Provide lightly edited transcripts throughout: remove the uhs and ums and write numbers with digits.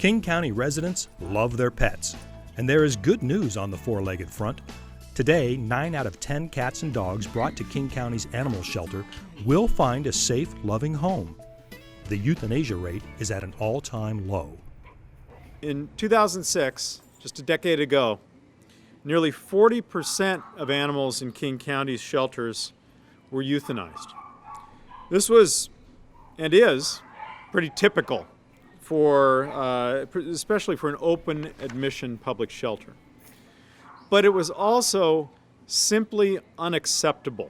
King County residents love their pets, and there is good news on the four-legged front. Today, 9 out of 10 cats and dogs brought to King County's animal shelter will find a safe, loving home. The euthanasia rate is at an all-time low. In 2006, just a decade ago, nearly 40% of animals in King County's shelters were euthanized. This was, and is, pretty typical especially for an open admission public shelter. But it was also simply unacceptable.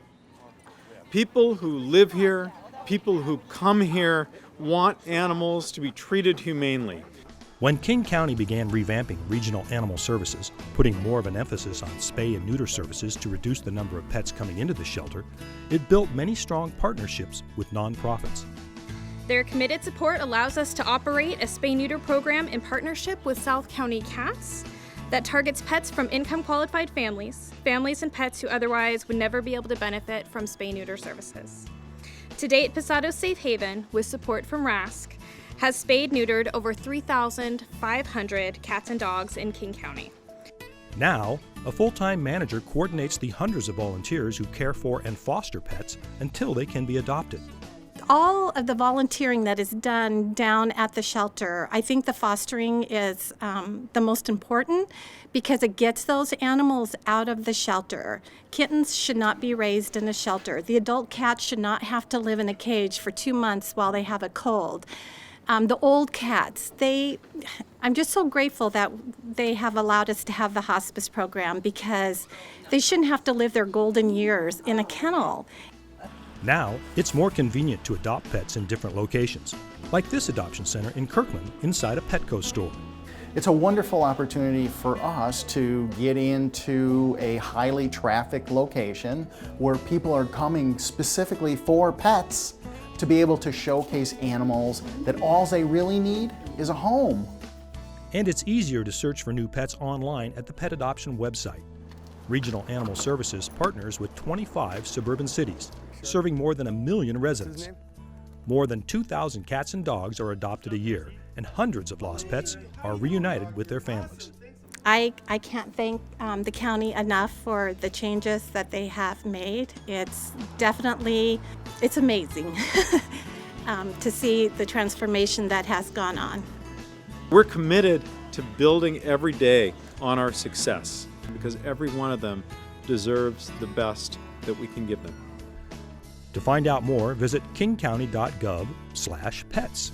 People who live here, people who come here, want animals to be treated humanely. When King County began revamping regional animal services, putting more of an emphasis on spay and neuter services to reduce the number of pets coming into the shelter, it built many strong partnerships with nonprofits. Their committed support allows us to operate a spay-neuter program in partnership with South County Cats that targets pets from income-qualified families and pets who otherwise would never be able to benefit from spay-neuter services. To date, Posado Safe Haven, with support from RASC, has spayed-neutered over 3,500 cats and dogs in King County. Now, a full-time manager coordinates the hundreds of volunteers who care for and foster pets until they can be adopted. All of the volunteering that is done down at the shelter, I think the fostering is the most important because it gets those animals out of the shelter. Kittens should not be raised in a shelter. The adult cats should not have to live in a cage for 2 months while they have a cold. The old cats, I'm just so grateful that they have allowed us to have the hospice program because they shouldn't have to live their golden years in a kennel. Now, it's more convenient to adopt pets in different locations, like this adoption center in Kirkland inside a Petco store. It's a wonderful opportunity for us to get into a highly trafficked location where people are coming specifically for pets to be able to showcase animals that all they really need is a home. And it's easier to search for new pets online at the pet adoption website. Regional Animal Services partners with 25 suburban cities, serving more than 1 million residents. More than 2,000 cats and dogs are adopted a year, and hundreds of lost pets are reunited with their families. I can't thank the county enough for the changes that they have made. It's amazing to see the transformation that has gone on. We're committed to building every day on our success because every one of them deserves the best that we can give them. To find out more, visit kingcounty.gov/pets.